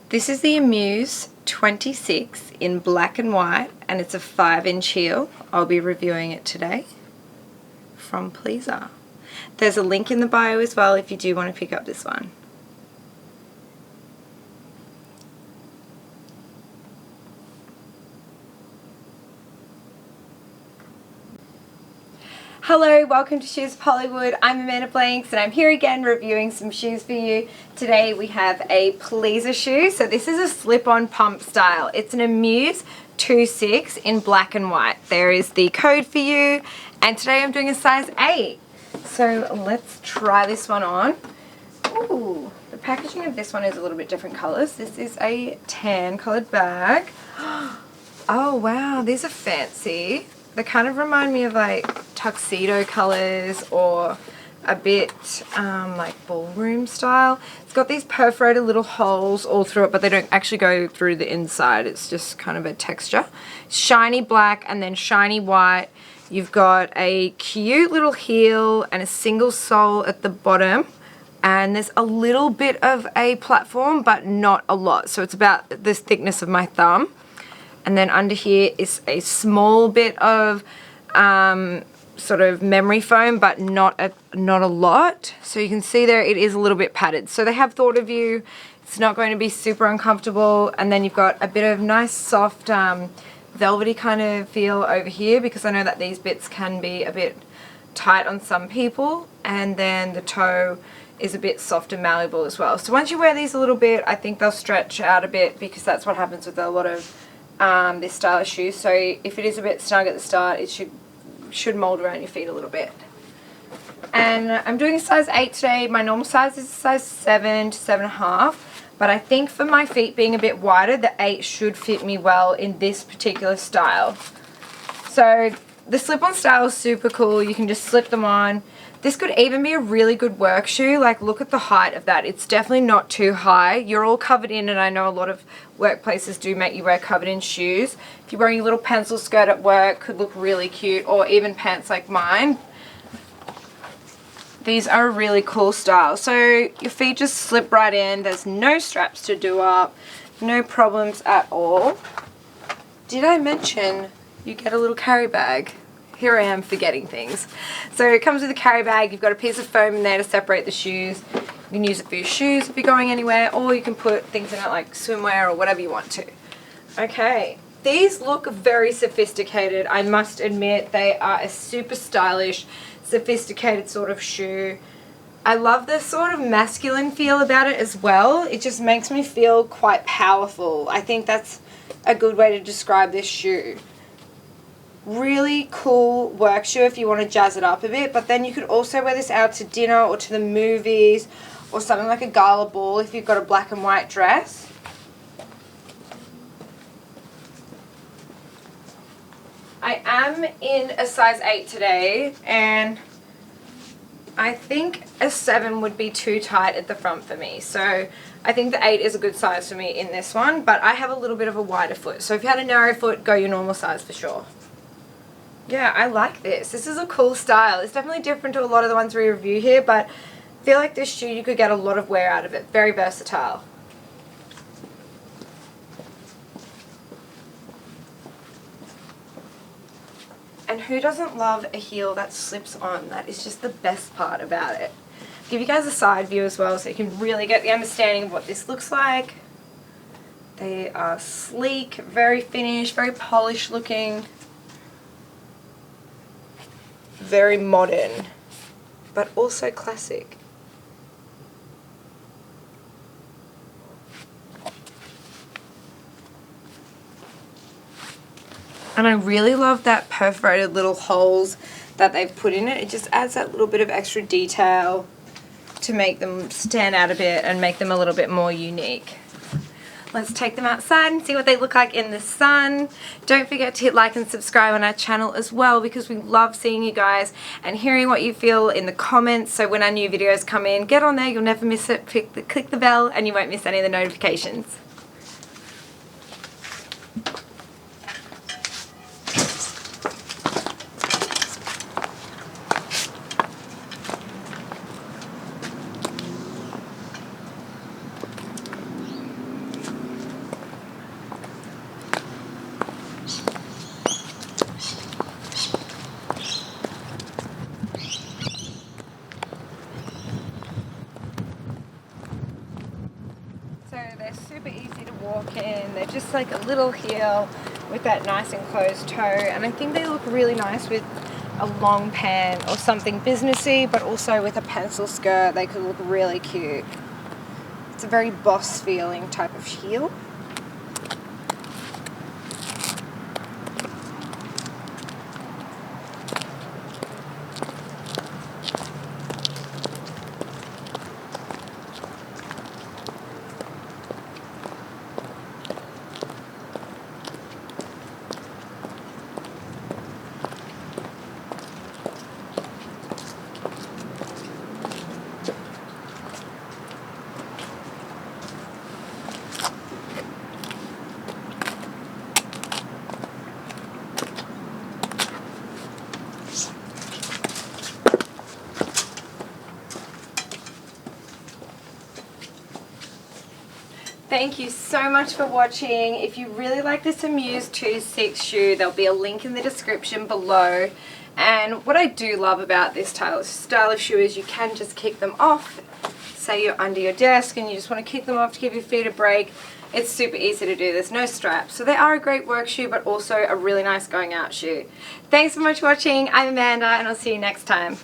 This is the AMUSE-26 in black and white, and it's a 5-inch heel. I'll be reviewing it today from Pleaser. There's a link in the bio as well if you do want to pick up this one. Hello, welcome to Shoes of Hollywood. I'm Amanda Blanks and I'm here again reviewing some shoes for you. Today we have a Pleaser shoe. So this is a slip-on pump style. It's an AMUSE-26 in black and white. There is the code for you, and today I'm doing a size 8. So let's try this one on. Ooh, the packaging of this one is a little bit different colors. This is a tan colored bag. Oh wow, these are fancy. They kind of remind me of like tuxedo colors or a bit like ballroom style. It's got these perforated little holes all through it, but they don't actually go through the inside. It's just kind of a texture. Shiny black and then shiny white. You've got a cute little heel and a single sole at the bottom. And there's a little bit of a platform, but not a lot. So it's about this thickness of my thumb. And then under here is a small bit of sort of memory foam, but not a lot. So you can see there it is a little bit padded. So they have thought of you. It's not going to be super uncomfortable. And then you've got a bit of nice soft velvety kind of feel over here, because I know that these bits can be a bit tight on some people. And then the toe is a bit soft and malleable as well. So once you wear these a little bit, I think they'll stretch out a bit, because that's what happens with a lot of this style of shoe. So if it is a bit snug at the start, it should mold around your feet a little bit. And I'm doing a size 8 today. My normal size is a size 7 to 7.5, but I think for my feet being a bit wider, the 8 should fit me well in this particular style. So the slip-on style is super cool. You can just slip them on. This could even be a really good work shoe. Like, look at the height of that. It's definitely not too high. You're all covered in, and I know a lot of workplaces do make you wear covered in shoes. If you're wearing a little pencil skirt at work, could look really cute, or even pants like mine. These are a really cool style. So your feet just slip right in. There's no straps to do up. No problems at all. Did I mention you get a little carry bag? Here I am forgetting things. So it comes with a carry bag. You've got a piece of foam in there to separate the shoes. You can use it for your shoes if you're going anywhere, or you can put things in it like swimwear or whatever you want to. Okay, these look very sophisticated. I must admit, they are a super stylish, sophisticated sort of shoe. I love the sort of masculine feel about it as well. It just makes me feel quite powerful. I think that's a good way to describe this shoe. Really cool work shoe if you want to jazz it up a bit, but then you could also wear this out to dinner or to the movies or something like a gala ball if you've got a black and white dress. I am in a size 8 today, and I think a 7 would be too tight at the front for me. So I think the 8 is a good size for me in this one, but I have a little bit of a wider foot. So if you had a narrow foot, go your normal size for sure. Yeah, I like this. This is a cool style. It's definitely different to a lot of the ones we review here, but I feel like this shoe, you could get a lot of wear out of it. Very versatile. And who doesn't love a heel that slips on? That is just the best part about it. I'll give you guys a side view as well so you can really get the understanding of what this looks like. They are sleek, very finished, very polished looking. Very modern, but also classic. And I really love that perforated little holes that they've put in it. It just adds that little bit of extra detail to make them stand out a bit and make them a little bit more unique. Let's take them outside and see what they look like in the sun. Don't forget to hit like and subscribe on our channel as well, because we love seeing you guys and hearing what you feel in the comments. So when our new videos come in, get on there, you'll never miss it. Click the bell and you won't miss any of the notifications. So they're super easy to walk in. They're just like a little heel with that nice enclosed toe, and I think they look really nice with a long pant or something businessy, but also with a pencil skirt they could look really cute. It's a very boss feeling type of heel. Thank you so much for watching. If you really like this AMUSE-26 shoe, there'll be a link in the description below. And what I do love about this style of shoe is you can just kick them off. Say you're under your desk and you just want to kick them off to give your feet a break. It's super easy to do. There's no straps. So they are a great work shoe, but also a really nice going out shoe. Thanks so much for watching. I'm Amanda, and I'll see you next time.